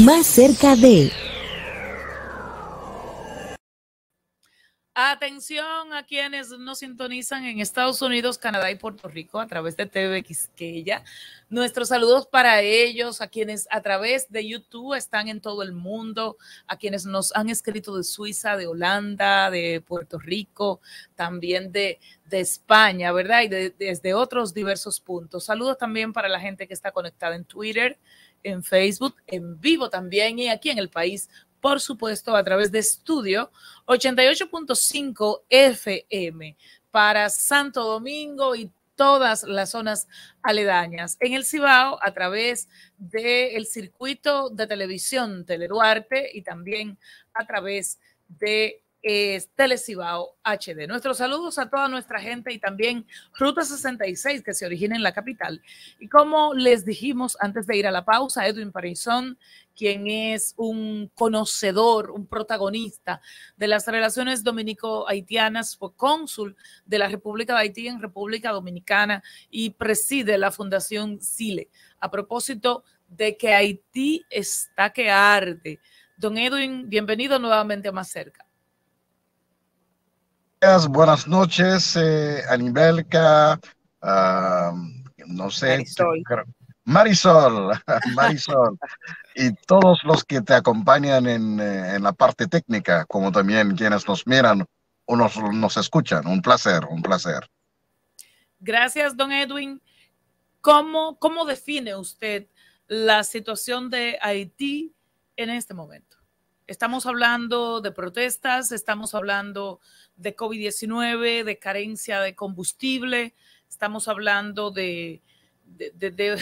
Más cerca de... Atención a quienes nos sintonizan en Estados Unidos, Canadá y Puerto Rico a través de TV Quisqueya. Nuestros saludos para ellos, a quienes a través de YouTube están en todo el mundo, a quienes nos han escrito de Suiza, de Holanda, de Puerto Rico, también de España, ¿verdad? Y desde otros diversos puntos. Saludos también para la gente que está conectada en Twitter, en Facebook, en vivo también y aquí en el país, por supuesto, a través de Estudio 88.5 FM para Santo Domingo y todas las zonas aledañas. En el Cibao, a través del circuito de televisión Teleduarte y también a través de Telecibao HD. Nuestros saludos a toda nuestra gente y también Ruta 66 que se origina en la capital. Y como les dijimos antes de ir a la pausa, Edwin Parizón, quien es un conocedor, un protagonista de las relaciones dominico-haitianas, fue cónsul de la República de Haití en República Dominicana y preside la Fundación Sile. A propósito de que Haití está que arde. Don Edwin, bienvenido nuevamente a Más Cerca. Buenas noches, Anibelka, no sé, Marisol, Marisol, y todos los que te acompañan en la parte técnica, como también quienes nos miran o nos escuchan. Un placer, un placer. Gracias, don Edwin. ¿Cómo define usted la situación de Haití en este momento? Estamos hablando de protestas, estamos hablando de COVID-19, de carencia de combustible, estamos hablando de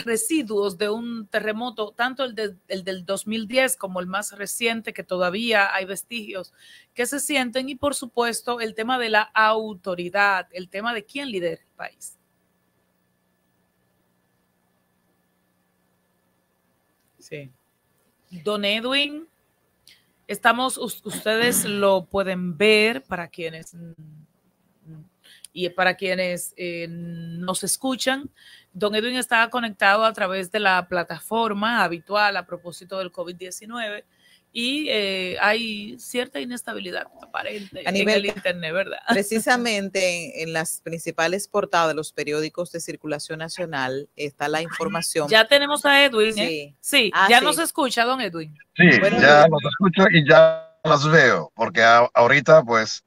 residuos de un terremoto, tanto el del 2010 como el más reciente, que todavía hay vestigios que se sienten, y por supuesto el tema de la autoridad, el tema de quién lidera el país. Sí. Don Edwin, ustedes lo pueden ver para quienes nos escuchan. Don Edwin está conectado a través de la plataforma habitual a propósito del COVID-19 y hay cierta inestabilidad aparente en el internet, ¿verdad? Precisamente en las principales portadas de los periódicos de circulación nacional está la información. Ya tenemos a Edwin, ¿eh? Sí, ya sí. nos escucha, don Edwin. Sí, bueno, ya los escucho y ya los veo, porque ahorita pues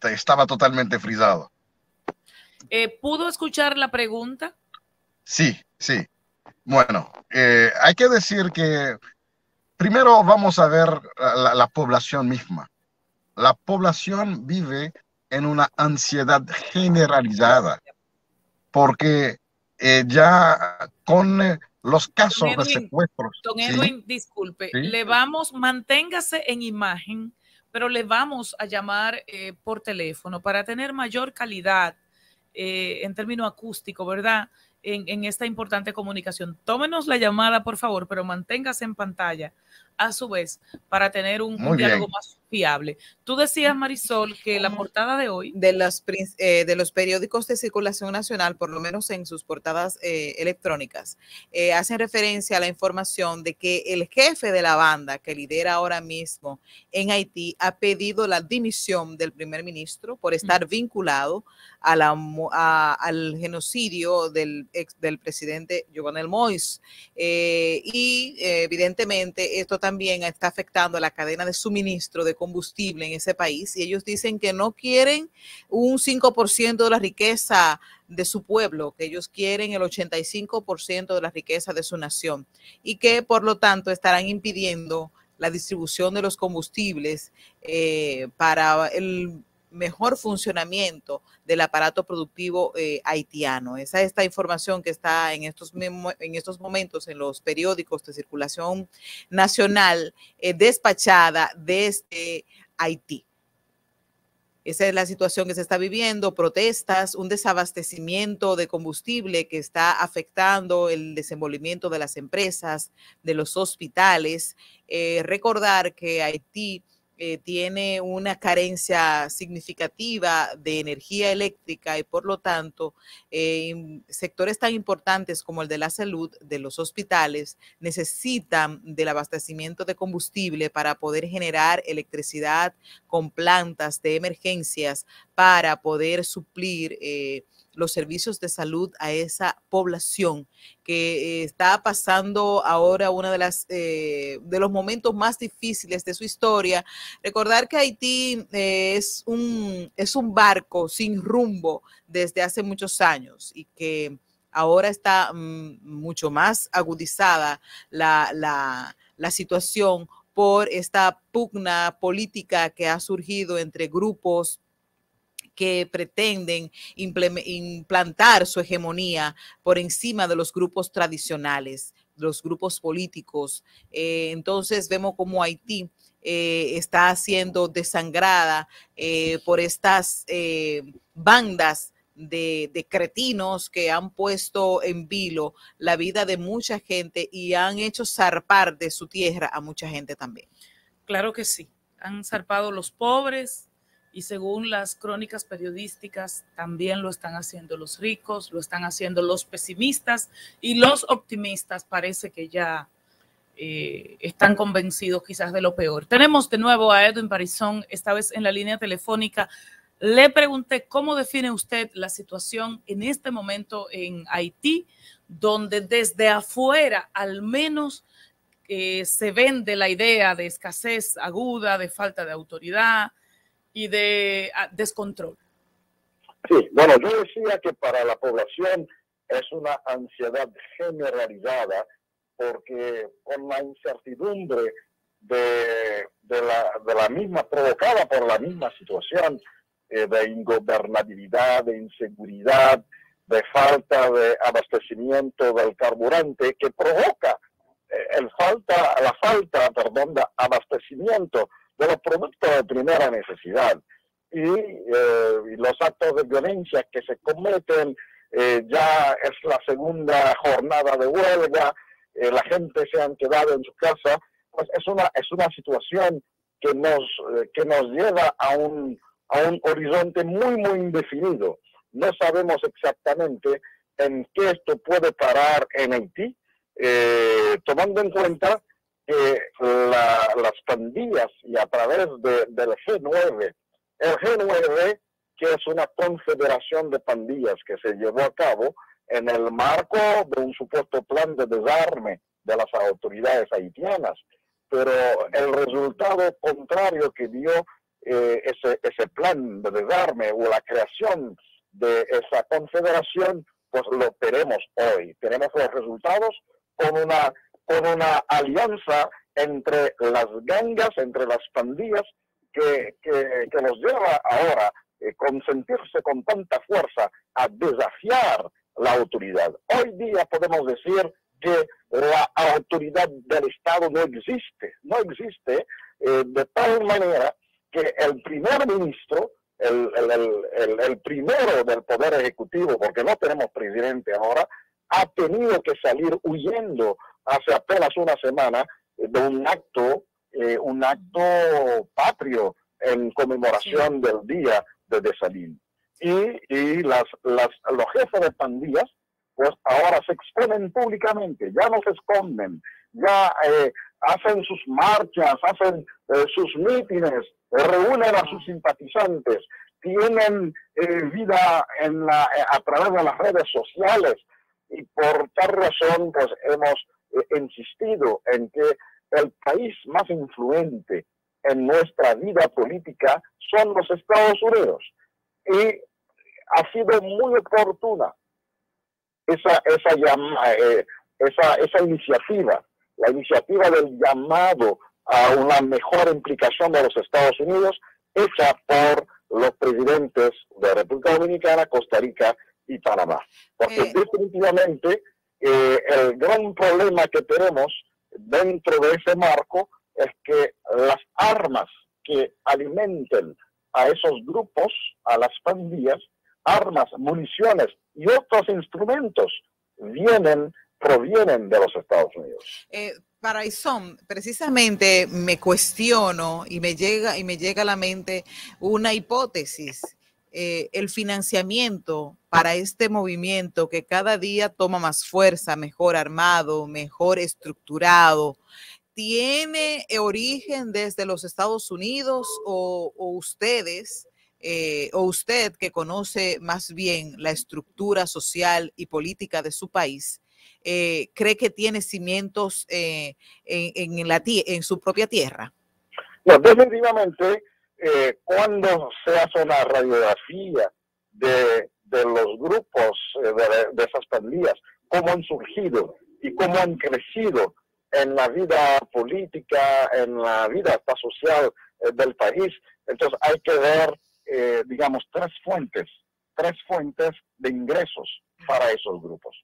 estaba totalmente frisado. ¿Pudo escuchar la pregunta? Sí, sí. Bueno, hay que decir que primero vamos a ver la población misma. La población vive en una ansiedad generalizada, porque ya con los casos de secuestros. Don Edwin, disculpe, ¿sí? Manténgase en imagen, pero le vamos a llamar por teléfono para tener mayor calidad en términos acústicos, ¿verdad? En esta importante comunicación. Tómenos la llamada, por favor, pero manténgase en pantalla a su vez para tener un diálogo más fiable. Tú decías, Marisol, que la portada de hoy de los periódicos de circulación nacional, por lo menos en sus portadas electrónicas, hacen referencia a la información de que el jefe de la banda que lidera ahora mismo en Haití ha pedido la dimisión del primer ministro por estar vinculado al genocidio del presidente Jovenel Moïse. Y evidentemente esto también está afectando a la cadena de suministro de combustible en ese país, y ellos dicen que no quieren un 5% de la riqueza de su pueblo, que ellos quieren el 85% de la riqueza de su nación, y que por lo tanto estarán impidiendo la distribución de los combustibles para el mejor funcionamiento del aparato productivo haitiano. Esa es esta información que está en estos momentos en los periódicos de circulación nacional despachada desde Haití. Esa es la situación que se está viviendo, protestas, un desabastecimiento de combustible que está afectando el desenvolvimiento de las empresas, de los hospitales. Recordar que Haití tiene una carencia significativa de energía eléctrica y por lo tanto sectores tan importantes como el de la salud, de los hospitales, necesitan del abastecimiento de combustible para poder generar electricidad con plantas de emergencias para poder suplir los servicios de salud a esa población que está pasando ahora uno de los momentos más difíciles de su historia. Recordar que Haití es un barco sin rumbo desde hace muchos años y que ahora está mucho más agudizada la situación por esta pugna política que ha surgido entre grupos que pretenden implantar su hegemonía por encima de los grupos tradicionales, los grupos políticos. Entonces vemos como Haití está siendo desangrada por estas bandas de cretinos que han puesto en vilo la vida de mucha gente y han hecho zarpar de su tierra a mucha gente también. Claro que sí, han zarpado los pobres, y según las crónicas periodísticas, también lo están haciendo los ricos, lo están haciendo los pesimistas y los optimistas parece que ya están convencidos quizás de lo peor. Tenemos de nuevo a Edwin Parizón, esta vez en la línea telefónica. Le pregunté cómo define usted la situación en este momento en Haití, donde desde afuera al menos se vende la idea de escasez aguda, de falta de autoridad y de descontrol. Sí, bueno, yo decía que para la población es una ansiedad generalizada porque con la incertidumbre de la misma, provocada por la misma situación de ingobernabilidad, de inseguridad, de falta de abastecimiento del carburante que provoca la falta de abastecimiento de los productos de primera necesidad y los actos de violencia que se cometen, ya es la segunda jornada de huelga, la gente se han quedado en su casa, pues es una situación que nos lleva a un horizonte muy indefinido. No sabemos exactamente en qué esto puede parar en Haití, tomando en cuenta que las pandillas y a través del G9, el G9, que es una confederación de pandillas que se llevó a cabo en el marco de un supuesto plan de desarme de las autoridades haitianas, pero el resultado contrario que dio ese plan de desarme o la creación de esa confederación, pues lo tenemos hoy. Tenemos los resultados con una alianza entre las gangas, entre las pandillas, que nos lleva ahora con sentirse con tanta fuerza a desafiar la autoridad. Hoy día podemos decir que la autoridad del Estado no existe de tal manera que el primer ministro, el primero del Poder Ejecutivo, porque no tenemos presidente ahora, ha tenido que salir huyendo hace apenas una semana de un acto patrio en conmemoración del día de Dessalines. Y los jefes de pandillas, pues ahora se exponen públicamente, ya no se esconden, ya hacen sus marchas, hacen sus mítines, reúnen a sus simpatizantes, tienen vida a través de las redes sociales, y por tal razón pues hemos insistido en que el país más influente en nuestra vida política son los Estados Unidos, y ha sido muy oportuna esa iniciativa, la iniciativa del llamado a una mejor implicación de los Estados Unidos, hecha por los presidentes de República Dominicana, Costa Rica y Panamá. Porque definitivamente el gran problema que tenemos dentro de ese marco es que las armas que alimenten a esos grupos, a las pandillas, armas, municiones y otros instrumentos provienen de los Estados Unidos. Para ISOM, precisamente me cuestiono y me llega a la mente una hipótesis. El financiamiento para este movimiento que cada día toma más fuerza, mejor armado, mejor estructurado, ¿tiene origen desde los Estados Unidos o ustedes, o usted que conoce más bien la estructura social y política de su país, cree que tiene cimientos en su propia tierra? No, definitivamente, cuando se hace una radiografía de los grupos de esas pandillas, cómo han surgido y cómo han crecido en la vida política, en la vida hasta social del país, entonces hay que ver, digamos, tres fuentes de ingresos para esos grupos.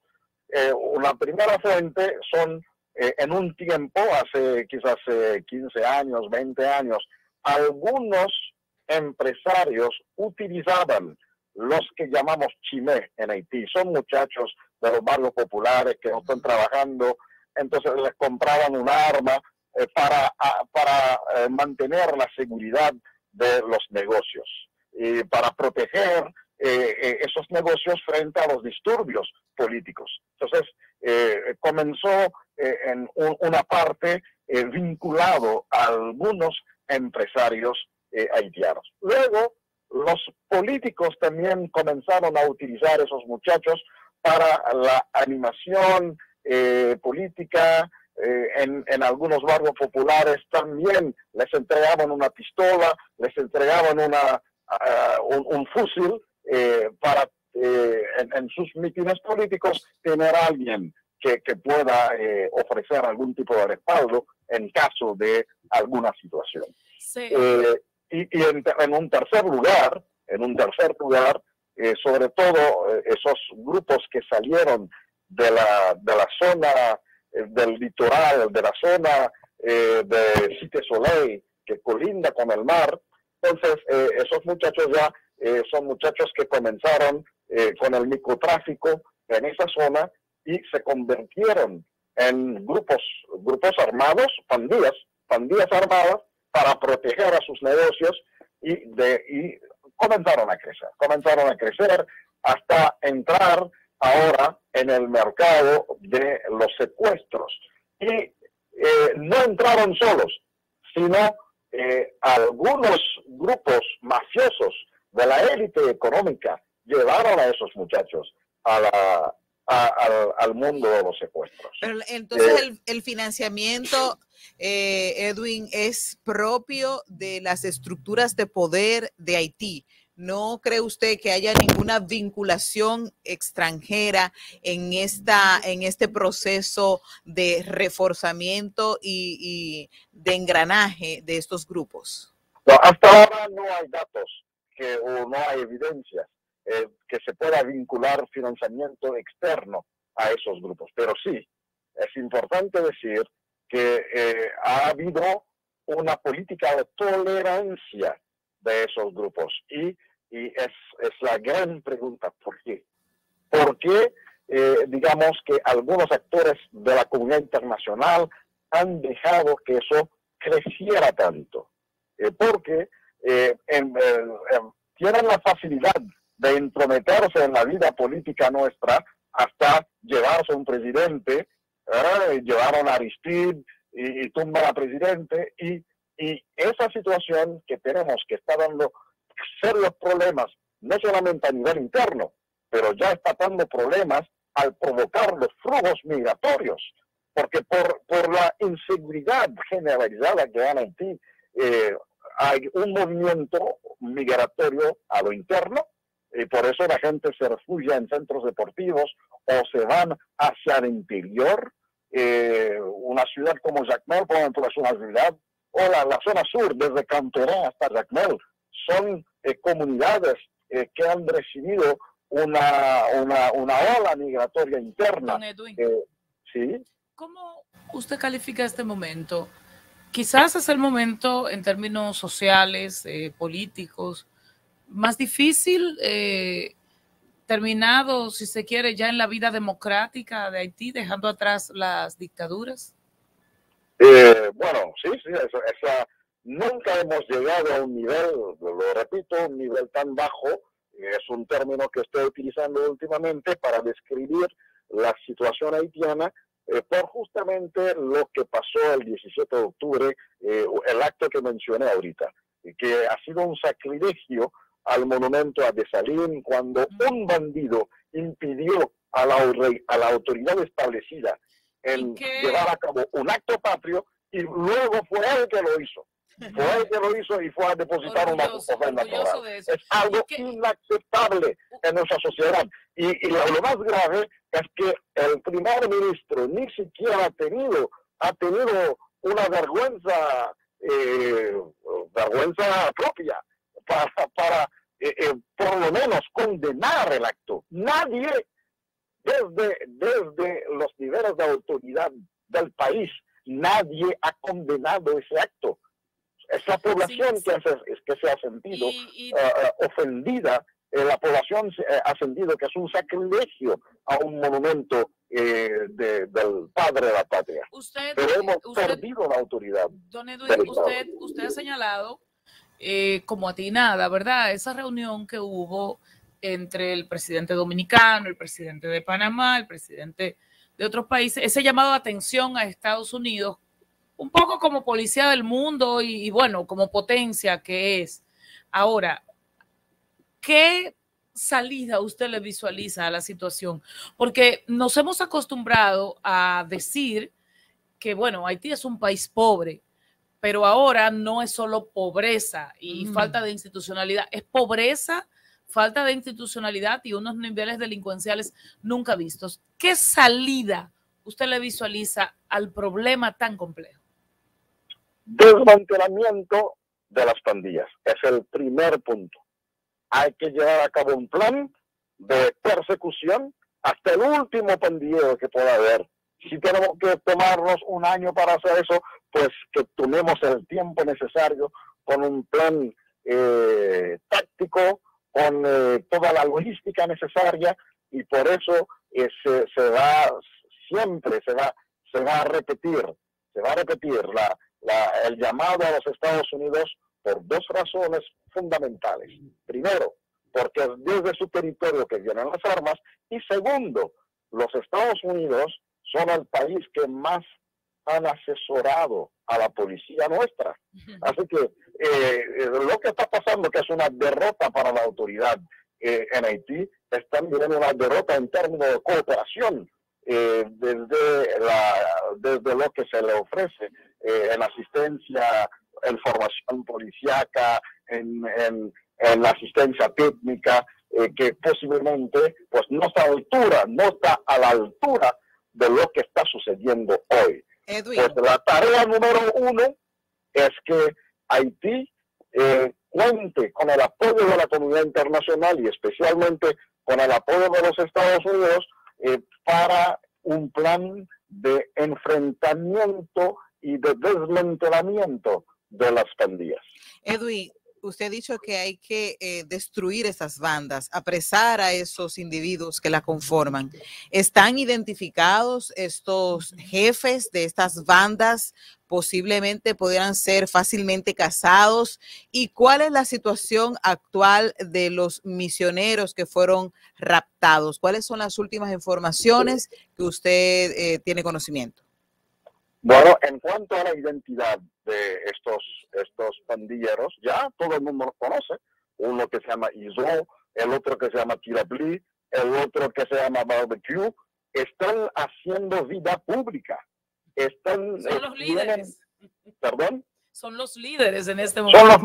Una primera fuente son, en un tiempo, hace quizás 15 años, 20 años, algunos empresarios utilizaban los que llamamos chimé en Haití. Son muchachos de los barrios populares que no están trabajando, entonces les compraban un arma para mantener la seguridad de los negocios y para proteger esos negocios frente a los disturbios políticos. Entonces, comenzó en una parte vinculado a algunos empresarios haitianos. Luego, los políticos también comenzaron a utilizar esos muchachos para la animación política. En algunos barrios populares también les entregaban una pistola, les entregaban un fusil para en sus mítines políticos tener a alguien que pueda ofrecer algún tipo de respaldo en caso de alguna situación. Sí. En un tercer lugar, sobre todo esos grupos que salieron de la zona del litoral, de la zona de Cité Soleil, que colinda con el mar. Entonces, esos muchachos ya son muchachos que comenzaron con el microtráfico en esa zona y se convirtieron en grupos armados, pandillas armadas, para proteger a sus negocios y comenzaron a crecer hasta entrar ahora en el mercado de los secuestros. Y no entraron solos, sino algunos grupos mafiosos de la élite económica llevaron a esos muchachos al mundo de los secuestros. Pero entonces el financiamiento, Edwin, es propio de las estructuras de poder de Haití. ¿No cree usted que haya ninguna vinculación extranjera en este proceso de reforzamiento y de engranaje de estos grupos? No, hasta ahora no hay datos o no hay evidencias que se pueda vincular financiamiento externo a esos grupos. Pero sí, es importante decir que ha habido una política de tolerancia de esos grupos y es la gran pregunta, ¿por qué? ¿Por qué, digamos, que algunos actores de la comunidad internacional han dejado que eso creciera tanto? Porque tienen la facilidad de entrometerse en la vida política nuestra hasta llevarse a un presidente, llevaron a Aristide y tumban al presidente, y esa situación que tenemos, que está dando serios problemas, no solamente a nivel interno, pero ya está dando problemas al provocar los flujos migratorios, porque por la inseguridad generalizada que hay en Haití, hay un movimiento migratorio a lo interno, y por eso la gente se refugia en centros deportivos o se van hacia el interior. Una ciudad como Jacmel, por ejemplo, es una ciudad, o la zona sur, desde Cantorén hasta Jacmel, son comunidades que han recibido una ola migratoria interna. ¿Sí? ¿Cómo usted califica este momento? Quizás es el momento en términos sociales, políticos, más difícil, terminado, si se quiere, ya en la vida democrática de Haití, dejando atrás las dictaduras. sí, nunca hemos llegado a un nivel, lo repito, un nivel tan bajo. Es un término que estoy utilizando últimamente para describir la situación haitiana, por justamente lo que pasó el 17 de octubre, el acto que mencioné ahorita, que ha sido un sacrilegio al monumento a Dessalines cuando un bandido impidió a la autoridad establecida en llevar a cabo un acto patrio, y luego fue él que lo hizo. Fue él que lo hizo y fue a depositar una ofrenda floral. Es algo inaceptable en nuestra sociedad. Y lo más grave es que el primer ministro ni siquiera ha tenido una vergüenza propia para por lo menos condenar el acto. Nadie desde los niveles de autoridad del país, nadie ha condenado ese acto. Es la población que se ha sentido ofendida. La población ha sentido que es un sacrilegio a un monumento del padre de la patria. Pero hemos perdido la autoridad. Don Edwin, usted ha señalado como atinada, ¿verdad? Esa reunión que hubo entre el presidente dominicano, el presidente de Panamá, el presidente de otros países, ese llamado de atención a Estados Unidos, un poco como policía del mundo y bueno, como potencia que es. Ahora, ¿qué salida usted le visualiza a la situación? Porque nos hemos acostumbrado a decir que, bueno, Haití es un país pobre, pero ahora no es solo pobreza y falta de institucionalidad, es pobreza, falta de institucionalidad y unos niveles delincuenciales nunca vistos. ¿Qué salida usted le visualiza al problema tan complejo? Desmantelamiento de las pandillas es el primer punto. Hay que llevar a cabo un plan de persecución hasta el último pandillero que pueda haber. Si tenemos que tomarnos un año para hacer eso, pues que tomemos el tiempo necesario con un plan táctico, con toda la logística necesaria, y por eso se va a repetir el llamado a los Estados Unidos por dos razones fundamentales. Primero, porque es desde su territorio que vienen las armas, y segundo, los Estados Unidos son el país que más han asesorado a la policía nuestra. Así que lo que está pasando, que es una derrota para la autoridad en Haití, es también una derrota en términos de cooperación desde lo que se le ofrece en asistencia, en formación policíaca, en la asistencia técnica, que posiblemente pues no está a la altura de lo que está sucediendo hoy. Edwin. Pues la tarea número uno es que Haití cuente con el apoyo de la comunidad internacional y especialmente con el apoyo de los Estados Unidos para un plan de enfrentamiento y de desmantelamiento de las pandillas. Edwin, usted ha dicho que hay que destruir esas bandas, apresar a esos individuos que la conforman. ¿Están identificados estos jefes de estas bandas? Posiblemente pudieran ser fácilmente cazados. ¿Y cuál es la situación actual de los misioneros que fueron raptados? ¿Cuáles son las últimas informaciones que usted tiene conocimiento? Bueno, en cuanto a la identidad de estos pandilleros, ya todo el mundo los conoce. Uno que se llama Izo, el otro que se llama Tirabli, el otro que se llama Barbecue. Están haciendo vida pública. Son los líderes. ¿Perdón? Son los líderes en este momento. Son los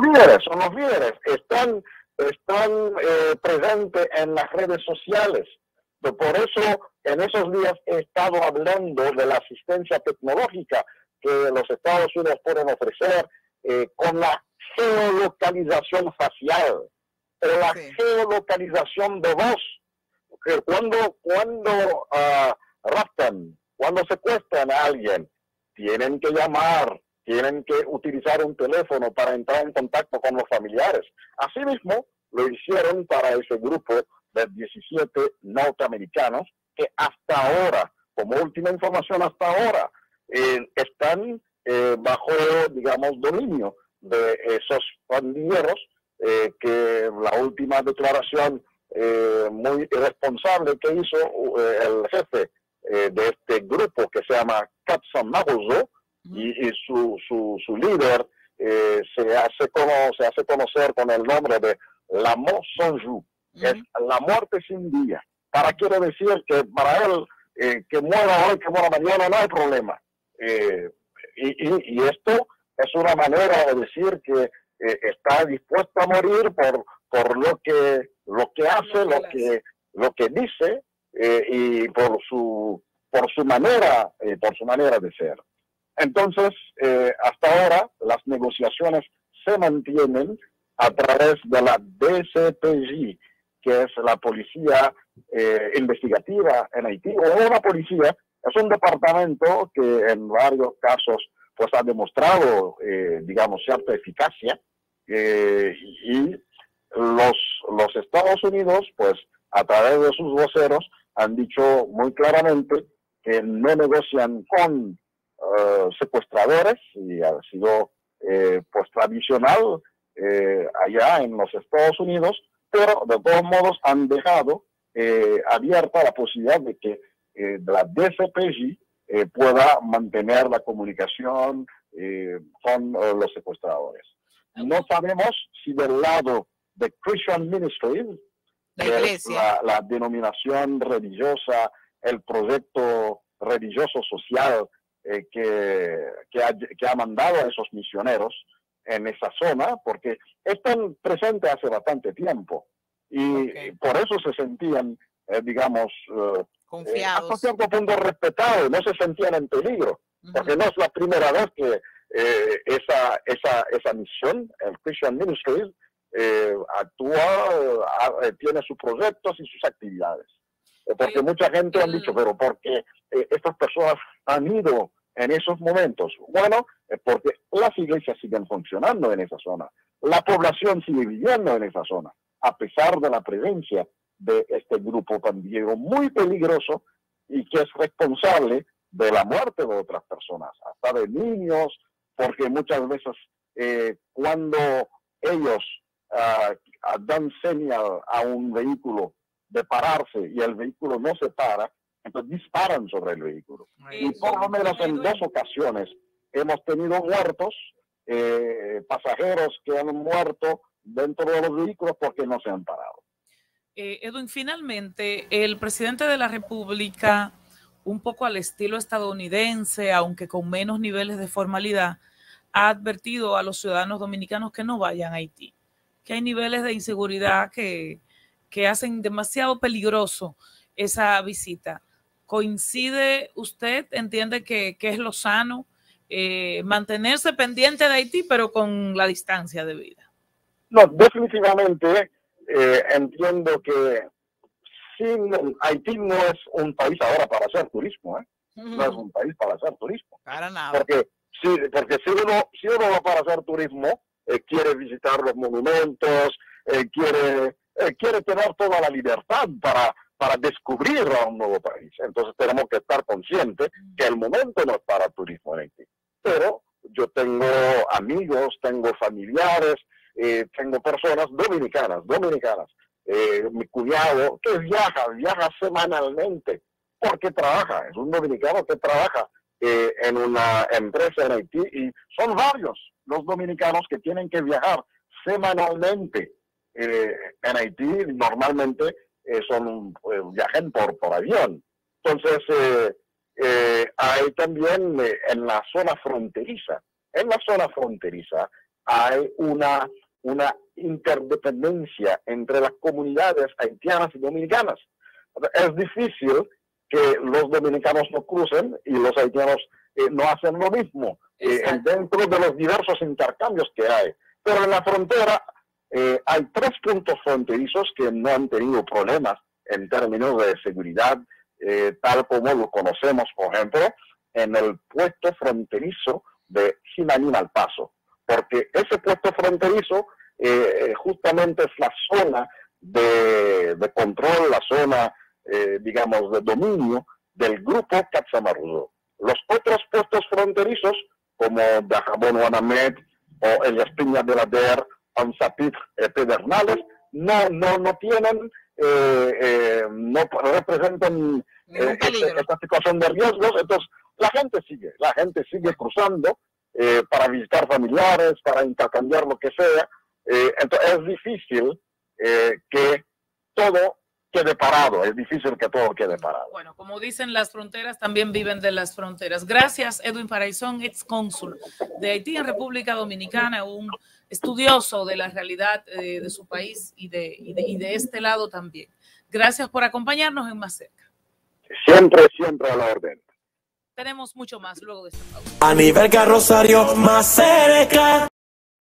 líderes. Están presentes en las redes sociales. Por eso, en esos días he estado hablando de la asistencia tecnológica que los Estados Unidos pueden ofrecer con la geolocalización facial, o la geolocalización de voz. Que cuando raptan, cuando secuestran a alguien, tienen que llamar, tienen que utilizar un teléfono para entrar en contacto con los familiares. Asimismo, lo hicieron para ese grupo de 17 norteamericanos que hasta ahora, como última información hasta ahora, están bajo, digamos, dominio de esos pandilleros, que la última declaración muy irresponsable que hizo el jefe de este grupo que se llama Katsan Maruzo, y su líder se hace conocer con el nombre de La Mort Sans Jour, que es la muerte sin día. Para quiere decir que para él, que muera hoy, que muera mañana, no hay problema. Y esto es una manera de decir que está dispuesto a morir por lo que hace, lo que dice, y por su manera de ser. Entonces, hasta ahora las negociaciones se mantienen a través de la DCPJ, que es la policía investigativa en Haití, o una policía, es un departamento que en varios casos pues ha demostrado, digamos, cierta eficacia, y los Estados Unidos, pues a través de sus voceros, han dicho muy claramente que no negocian con secuestradores, y ha sido pues tradicional allá en los Estados Unidos, pero de todos modos han dejado abierta la posibilidad de que la DCPJ pueda mantener la comunicación con los secuestradores. No sabemos si del lado de Christian Ministries, que es la denominación religiosa, el proyecto religioso social que ha mandado a esos misioneros en esa zona, porque están presentes hace bastante tiempo y por eso se sentían, digamos, confiados, hasta cierto punto respetados, no se sentían en peligro, porque no es la primera vez que esa misión, el Christian Ministries, actúa, tiene sus proyectos y sus actividades. Porque mucha gente ha dicho, pero ¿por qué estas personas han ido en esos momentos? Bueno, porque las iglesias siguen funcionando en esa zona, la población sigue viviendo en esa zona, a pesar de la presencia de este grupo pandillero muy peligroso y que es responsable de la muerte de otras personas, hasta de niños, porque muchas veces cuando ellos dan señal a un vehículo de pararse y el vehículo no se para, entonces disparan sobre el vehículo. Y por lo menos en 2 ocasiones hemos tenido muertos, pasajeros que han muerto dentro de los vehículos porque no se han parado. Edwin, finalmente, el presidente de la República, un poco al estilo estadounidense, aunque con menos niveles de formalidad, ha advertido a los ciudadanos dominicanos que no vayan a Haití, que hay niveles de inseguridad que hacen demasiado peligroso esa visita. ¿Coincide usted? ¿Entiende que es lo sano mantenerse pendiente de Haití, pero con la distancia debida? No, definitivamente entiendo que Haití no es un país ahora para hacer turismo, no es un país para hacer turismo. Para nada. Porque si uno va para hacer turismo, quiere visitar los monumentos, quiere tener toda la libertad para descubrir a un nuevo país. Entonces tenemos que estar conscientes que el momento no es para turismo en Haití. Pero yo tengo amigos, tengo familiares, tengo personas dominicanas. Mi cuñado que viaja semanalmente porque trabaja, es un dominicano que trabaja en una empresa en Haití, y son varios los dominicanos que tienen que viajar semanalmente en Haití. Normalmente viajan por avión. Entonces hay también en la zona fronteriza hay una interdependencia entre las comunidades haitianas y dominicanas. Es difícil que los dominicanos no crucen y los haitianos no hacen lo mismo dentro de los diversos intercambios que hay. Pero en la frontera hay 3 puntos fronterizos que no han tenido problemas en términos de seguridad, tal como lo conocemos, por ejemplo, en el puesto fronterizo de Jimaní-Malpaso, porque ese puesto fronterizo justamente es la zona de control, la zona, digamos, de dominio del grupo Katsan Maruzo. Los otros puestos fronterizos como Dajabón Guanamet o Elías Piña de la DER, Ansapit, Pedernales, no tienen, no representan esta situación de riesgos. Entonces la gente sigue cruzando para visitar familiares, para intercambiar lo que sea. Entonces es difícil que todo quede parado, es difícil que todo quede parado. Bueno, como dicen, las fronteras también viven de las fronteras. Gracias, Edwin Paraizón, ex cónsul de Haití en República Dominicana, un estudioso de la realidad de su país y de este lado también. Gracias por acompañarnos en Más Cerca. Siempre a la orden. Tenemos mucho más luego de esta pausa. A nivel Rosario, Más Cerca.